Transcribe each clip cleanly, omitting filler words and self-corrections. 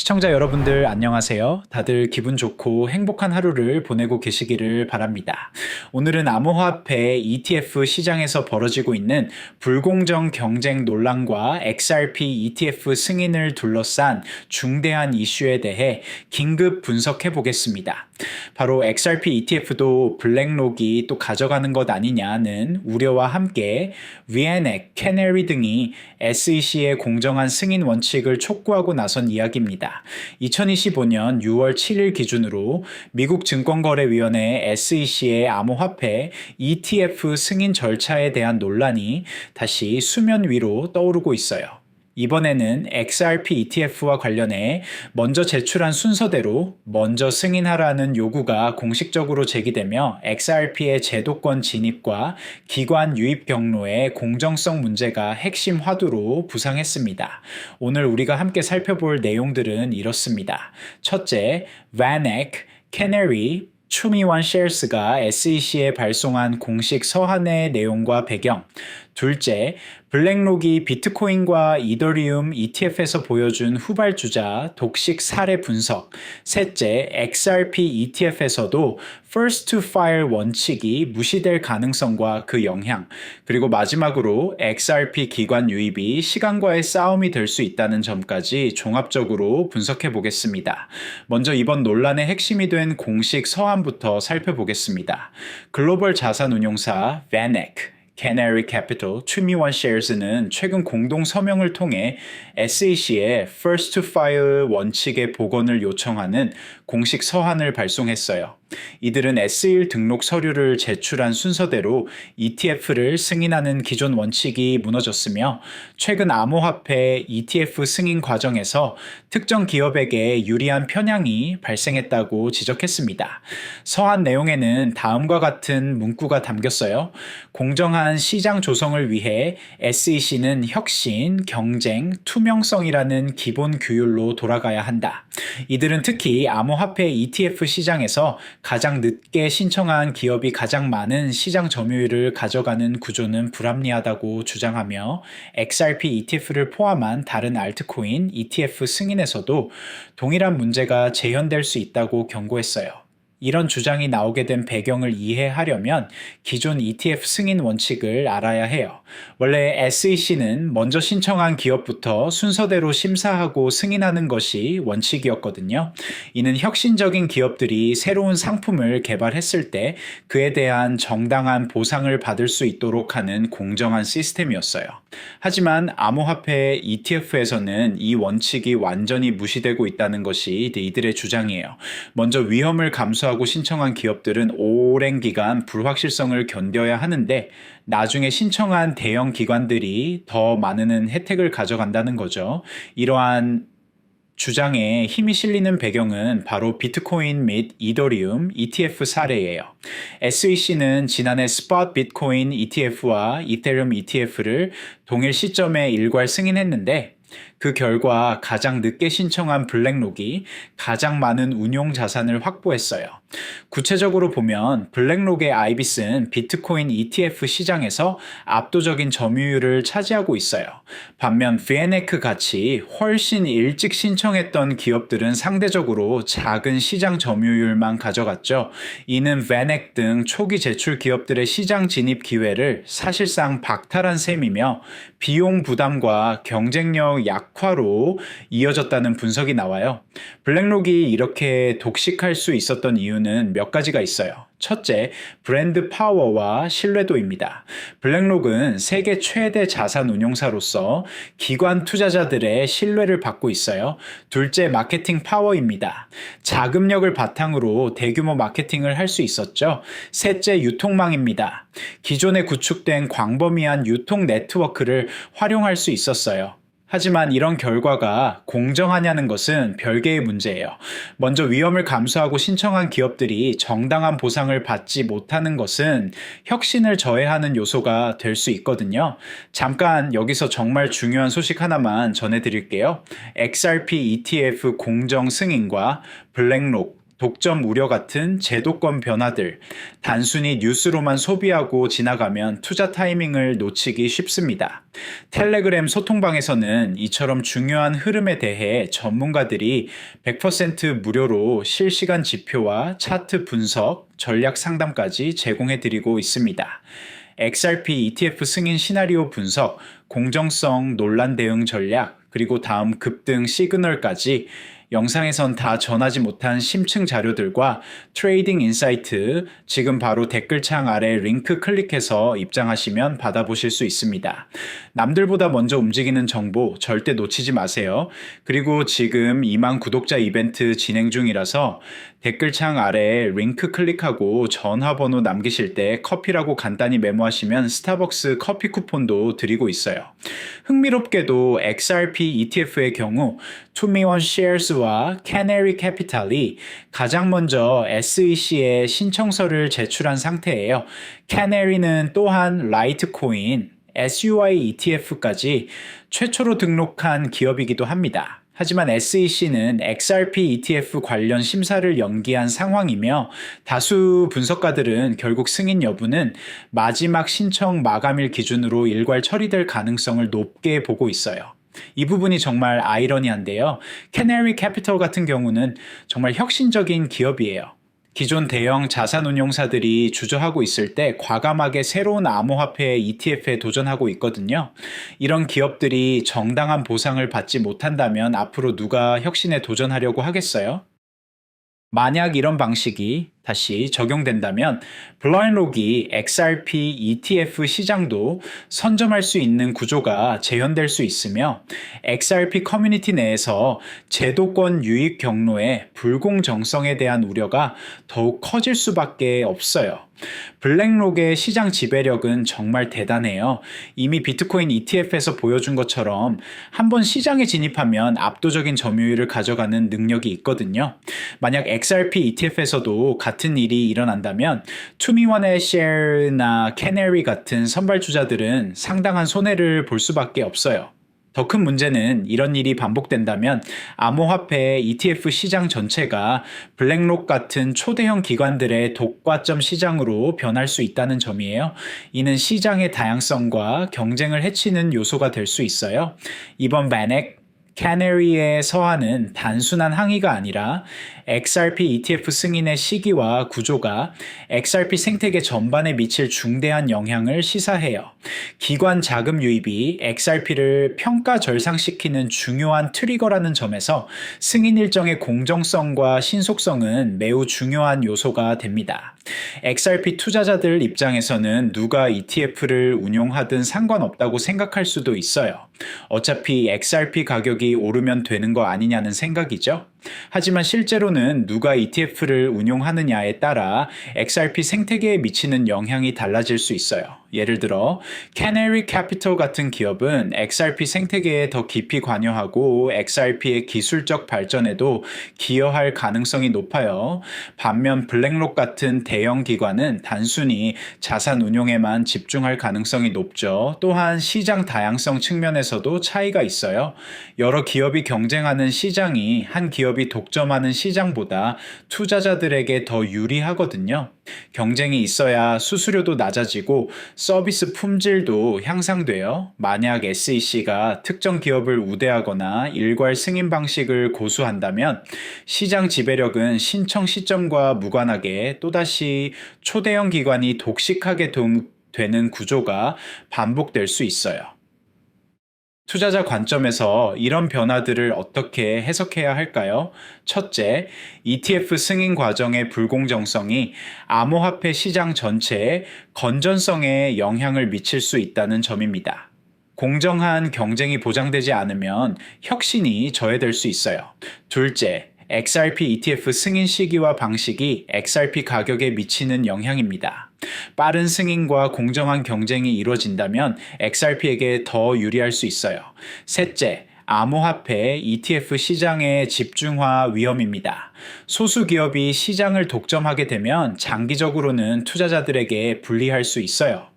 시청자 여러분들 안녕하세요. 다들 기분 좋고 행복한 하루를 보내고 계시기를 바랍니다. 오늘은 암호화폐 ETF 시장에서 벌어지고 있는 불공정 경쟁 논란과 XRP ETF 승인을 둘러싼 중대한 이슈에 대해 긴급 분석해 보겠습니다. 바로 XRP ETF도 블랙록이 또 가져가는 것 아니냐는 우려와 함께 VNX, 캐너리 등이 SEC의 공정한 승인 원칙을 촉구하고 나선 이야기입니다. 2025년 6월 7일 기준으로 미국 증권거래위원회 SEC의 암호화폐 ETF 승인 절차에 대한 논란이 다시 수면 위로 떠오르고 있어요. 이번에는 XRP ETF와 관련해 먼저 제출한 순서대로 먼저 승인하라는 요구가 공식적으로 제기되며 XRP의 제도권 진입과 기관 유입 경로의 공정성 문제가 핵심 화두로 부상했습니다. 오늘 우리가 함께 살펴볼 내용들은 이렇습니다. 첫째, VanEck, 캐너리, 추미완 셰어스가 SEC에 발송한 공식 서한의 내용과 배경. 둘째, 블랙록이 비트코인과 이더리움 ETF에서 보여준 후발주자 독식 사례 분석. 셋째, XRP ETF에서도 First to File 원칙이 무시될 가능성과 그 영향. 그리고 마지막으로 XRP 기관 유입이 시간과의 싸움이 될 수 있다는 점까지 종합적으로 분석해 보겠습니다. 먼저 이번 논란의 핵심이 된 공식 서한부터 살펴보겠습니다. 글로벌 자산 운용사 VanEck, 캐너리 캐피털, 추미완 셰어스는 최근 공동 서명을 통해 SEC의 First to File 원칙의 복원을 요청하는 공식 서한을 발송했어요. 이들은 S1 등록 서류를 제출한 순서대로 ETF를 승인하는 기존 원칙이 무너졌으며 최근 암호화폐 ETF 승인 과정에서 특정 기업에게 유리한 편향이 발생했다고 지적했습니다. 서한 내용에는 다음과 같은 문구가 담겼어요. 공정한 시장 조성을 위해 SEC는 혁신, 경쟁, 투명성이라는 기본 규율로 돌아가야 한다. 이들은 특히 암호화폐 ETF 시장에서 가장 늦게 신청한 기업이 가장 많은 시장 점유율을 가져가는 구조는 불합리하다고 주장하며 XRP ETF를 포함한 다른 알트코인 ETF 승인에서도 동일한 문제가 재현될 수 있다고 경고했어요. 이런 주장이 나오게 된 배경을 이해하려면 기존 ETF 승인 원칙을 알아야 해요. 원래 SEC는 먼저 신청한 기업부터 순서대로 심사하고 승인하는 것이 원칙이었거든요. 이는 혁신적인 기업들이 새로운 상품을 개발했을 때 그에 대한 정당한 보상을 받을 수 있도록 하는 공정한 시스템이었어요. 하지만 암호화폐 ETF에서는 이 원칙이 완전히 무시되고 있다는 것이 이들의 주장이에요. 먼저 위험을 감수하고 신청한 기업들은 오랜 기간 불확실성을 견뎌야 하는데 나중에 신청한 대형 기관들이 더 많은 혜택을 가져간다는 거죠. 이러한 주장에 힘이 실리는 배경은 바로 비트코인 및 이더리움 ETF 사례예요. SEC는 지난해 스팟 비트코인 ETF와 이더리움 ETF를 동일 시점에 일괄 승인했는데 그 결과 가장 늦게 신청한 블랙록이 가장 많은 운용 자산을 확보했어요. 구체적으로 보면 블랙록의 아이비스는 비트코인 ETF 시장에서 압도적인 점유율을 차지하고 있어요. 반면 VanEck 같이 훨씬 일찍 신청했던 기업들은 상대적으로 작은 시장 점유율만 가져갔죠. 이는 VanEck 등 초기 제출 기업들의 시장 진입 기회를 사실상 박탈한 셈이며 비용 부담과 경쟁력 약화로 이어졌다는 분석이 나와요. 블랙록이 이렇게 독식할 수 있었던 이유는 몇 가지가 있어요. 첫째, 브랜드 파워와 신뢰도입니다. 블랙록은 세계 최대 자산 운용사로서 기관 투자자들의 신뢰를 받고 있어요. 둘째, 마케팅 파워입니다. 자금력을 바탕으로 대규모 마케팅을 할 수 있었죠. 셋째, 유통망입니다. 기존에 구축된 광범위한 유통 네트워크를 활용할 수 있었어요. 하지만 이런 결과가 공정하냐는 것은 별개의 문제예요. 먼저 위험을 감수하고 신청한 기업들이 정당한 보상을 받지 못하는 것은 혁신을 저해하는 요소가 될 수 있거든요. 잠깐 여기서 정말 중요한 소식 하나만 전해드릴게요. XRP ETF 공정 승인과 블랙록 독점 우려 같은 제도권 변화들, 단순히 뉴스로만 소비하고 지나가면 투자 타이밍을 놓치기 쉽습니다. 텔레그램 소통방에서는 이처럼 중요한 흐름에 대해 전문가들이 100% 무료로 실시간 지표와 차트 분석, 전략 상담까지 제공해 드리고 있습니다. XRP ETF 승인 시나리오 분석, 공정성 논란 대응 전략, 그리고 다음 급등 시그널까지 영상에선 다 전하지 못한 심층 자료들과 트레이딩 인사이트, 지금 바로 댓글창 아래 링크 클릭해서 입장하시면 받아보실 수 있습니다. 남들보다 먼저 움직이는 정보 절대 놓치지 마세요. 그리고 지금 2만 구독자 이벤트 진행 중이라서 댓글창 아래 링크 클릭하고 전화번호 남기실 때 커피라고 간단히 메모하시면 스타벅스 커피 쿠폰도 드리고 있어요. 흥미롭게도 XRP ETF의 경우 투미원 셰어스와 캐너리 캐피탈이 가장 먼저 SEC에 신청서를 제출한 상태예요. 캐너리는 또한 라이트코인, SUI ETF까지 최초로 등록한 기업이기도 합니다. 하지만 SEC는 XRP ETF 관련 심사를 연기한 상황이며 다수 분석가들은 결국 승인 여부는 마지막 신청 마감일 기준으로 일괄 처리될 가능성을 높게 보고 있어요. 이 부분이 정말 아이러니한데요. 캐너리 캐피털 같은 경우는 정말 혁신적인 기업이에요. 기존 대형 자산운용사들이 주저하고 있을 때 과감하게 새로운 암호화폐 ETF에 도전하고 있거든요. 이런 기업들이 정당한 보상을 받지 못한다면 앞으로 누가 혁신에 도전하려고 하겠어요? 만약 이런 방식이 다시 적용된다면 블라인록이 XRP ETF 시장도 선점할 수 있는 구조가 재현될 수 있으며 XRP 커뮤니티 내에서 제도권 유입 경로의 불공정성에 대한 우려가 더욱 커질 수밖에 없어요. 블랙록의 시장 지배력은 정말 대단해요. 이미 비트코인 ETF에서 보여준 것처럼 한번 시장에 진입하면 압도적인 점유율을 가져가는 능력이 있거든요. 만약 XRP ETF에서도 같은 일이 일어난다면 투미원의 셰어나 캐너리 같은 선발주자들은 상당한 손해를 볼 수밖에 없어요. 더 큰 문제는 이런 일이 반복된다면 암호화폐 ETF 시장 전체가 블랙록 같은 초대형 기관들의 독과점 시장으로 변할 수 있다는 점이에요. 이는 시장의 다양성과 경쟁을 해치는 요소가 될 수 있어요. 이번 바넥 캐너리의 서한은 단순한 항의가 아니라 XRP ETF 승인의 시기와 구조가 XRP 생태계 전반에 미칠 중대한 영향을 시사해요. 기관 자금 유입이 XRP를 평가 절상시키는 중요한 트리거라는 점에서 승인 일정의 공정성과 신속성은 매우 중요한 요소가 됩니다. XRP 투자자들 입장에서는 누가 ETF를 운용하든 상관없다고 생각할 수도 있어요. 어차피 XRP 가격이 오르면 되는 거 아니냐는 생각이죠. 하지만 실제로는 누가 ETF를 운용하느냐에 따라 XRP 생태계에 미치는 영향이 달라질 수 있어요. 예를 들어 캐너리 캐피털 같은 기업은 XRP 생태계에 더 깊이 관여하고 XRP의 기술적 발전에도 기여할 가능성이 높아요. 반면 블랙록 같은 대형 기관은 단순히 자산 운용에만 집중할 가능성이 높죠. 또한 시장 다양성 측면에서도 차이가 있어요. 여러 기업이 경쟁하는 시장이 한 기업이 독점하는 시장보다 투자자들에게 더 유리하거든요. 경쟁이 있어야 수수료도 낮아지고 서비스 품질도 향상돼요. 만약 SEC가 특정 기업을 우대하거나 일괄 승인 방식을 고수한다면 시장 지배력은 신청 시점과 무관하게 또다시 초대형 기관이 독식하게 되는 구조가 반복될 수 있어요. 투자자 관점에서 이런 변화들을 어떻게 해석해야 할까요? 첫째, ETF 승인 과정의 불공정성이 암호화폐 시장 전체의 건전성에 영향을 미칠 수 있다는 점입니다. 공정한 경쟁이 보장되지 않으면 혁신이 저해될 수 있어요. 둘째, XRP ETF 승인 시기와 방식이 XRP 가격에 미치는 영향입니다. 빠른 승인과 공정한 경쟁이 이루어진다면 XRP에게 더 유리할 수 있어요. 셋째, 암호화폐 ETF 시장의 집중화 위험입니다. 소수 기업이 시장을 독점하게 되면 장기적으로는 투자자들에게 불리할 수 있어요.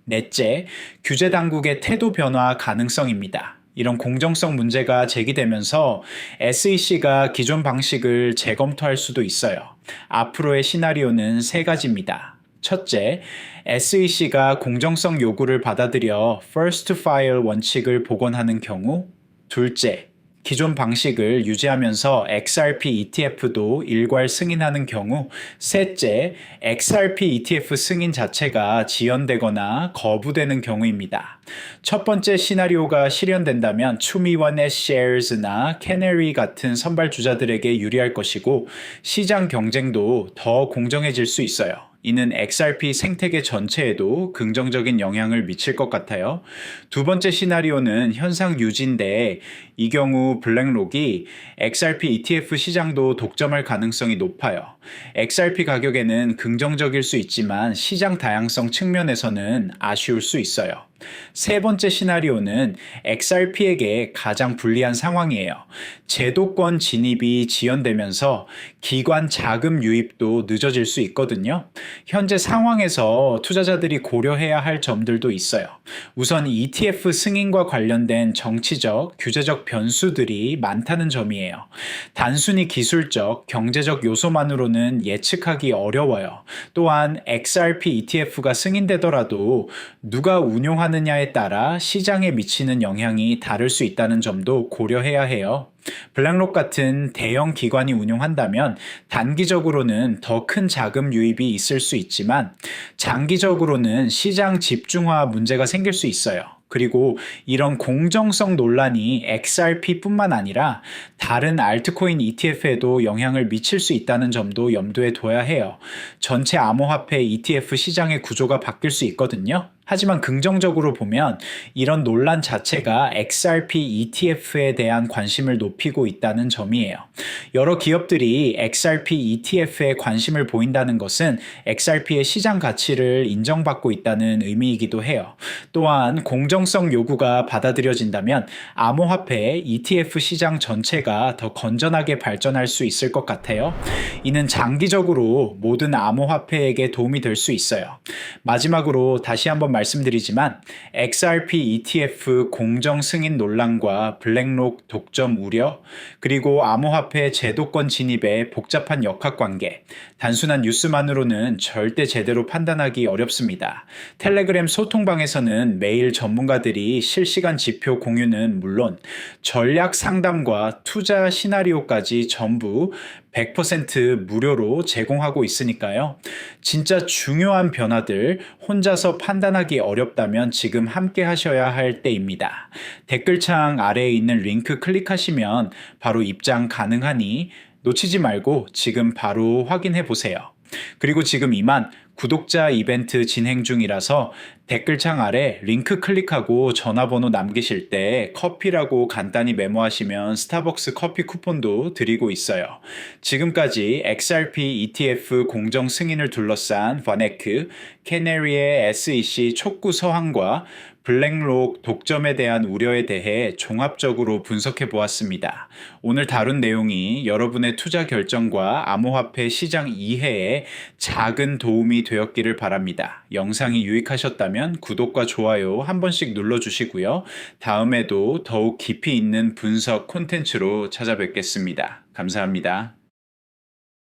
넷째, 규제 당국의 태도 변화 가능성입니다. 이런 공정성 문제가 제기되면서 SEC가 기존 방식을 재검토할 수도 있어요. 앞으로의 시나리오는 세 가지입니다. 첫째, SEC가 공정성 요구를 받아들여 First to File 원칙을 복원하는 경우. 둘째, 기존 방식을 유지하면서 XRP ETF도 일괄 승인하는 경우. 셋째, XRP ETF 승인 자체가 지연되거나 거부되는 경우입니다. 첫 번째 시나리오가 실현된다면 투미원 Shares나 캐너리 같은 선발주자들에게 유리할 것이고 시장 경쟁도 더 공정해질 수 있어요. 이는 XRP 생태계 전체에도 긍정적인 영향을 미칠 것 같아요. 두 번째 시나리오는 현상 유지인데 이 경우 블랙록이 XRP ETF 시장도 독점할 가능성이 높아요. XRP 가격에는 긍정적일 수 있지만 시장 다양성 측면에서는 아쉬울 수 있어요. 세 번째 시나리오는 XRP에게 가장 불리한 상황이에요. 제도권 진입이 지연되면서 기관 자금 유입도 늦어질 수 있거든요. 현재 상황에서 투자자들이 고려해야 할 점들도 있어요. 우선 ETF 승인과 관련된 정치적, 규제적 변수들이 많다는 점이에요. 단순히 기술적, 경제적 요소만으로는 예측하기 어려워요. 또한 XRP ETF가 승인되더라도 누가 운용하느냐에 따라 시장에 미치는 영향이 다를 수 있다는 점도 고려해야 해요. 블랙록 같은 대형 기관이 운용한다면 단기적으로는 더 큰 자금 유입이 있을 수 있지만 장기적으로는 시장 집중화 문제가 생길 수 있어요. 그리고 이런 공정성 논란이 XRP뿐만 아니라 다른 알트코인 ETF에도 영향을 미칠 수 있다는 점도 염두에 둬야 해요. 전체 암호화폐 ETF 시장의 구조가 바뀔 수 있거든요. 하지만 긍정적으로 보면 이런 논란 자체가 XRP ETF에 대한 관심을 높이고 있다는 점이에요. 여러 기업들이 XRP ETF에 관심을 보인다는 것은 XRP의 시장 가치를 인정받고 있다는 의미이기도 해요. 또한 공정성 요구가 받아들여진다면 암호화폐 ETF 시장 전체가 더 건전하게 발전할 수 있을 것 같아요. 이는 장기적으로 모든 암호화폐에게 도움이 될 수 있어요. 마지막으로 다시 한번 말씀드리지만 XRP ETF 공정 승인 논란과 블랙록 독점 우려, 그리고 암호화폐 제도권 진입의 복잡한 역학관계, 단순한 뉴스만으로는 절대 제대로 판단하기 어렵습니다. 텔레그램 소통방에서는 매일 전문가들이 실시간 지표 공유는 물론 전략 상담과 투자 시나리오까지 전부 100% 무료로 제공하고 있으니까요. 진짜 중요한 변화들 혼자서 판단하기 어렵다면 지금 함께 하셔야 할 때입니다. 댓글창 아래에 있는 링크 클릭하시면 바로 입장 가능하니 놓치지 말고 지금 바로 확인해 보세요. 그리고 지금 이만 구독자 이벤트 진행 중이라서 댓글창 아래 링크 클릭하고 전화번호 남기실 때 커피라고 간단히 메모하시면 스타벅스 커피 쿠폰도 드리고 있어요. 지금까지 XRP ETF 공정 승인을 둘러싼 바네크, 캐네리의 SEC 촉구 서한과 블랙록 독점에 대한 우려에 대해 종합적으로 분석해 보았습니다. 오늘 다룬 내용이 여러분의 투자 결정과 암호화폐 시장 이해에 작은 도움이 되었기를 바랍니다. 영상이 유익하셨다면 구독과 좋아요 한 번씩 눌러주시고요. 다음에도 더욱 깊이 있는 분석 콘텐츠로 찾아뵙겠습니다. 감사합니다.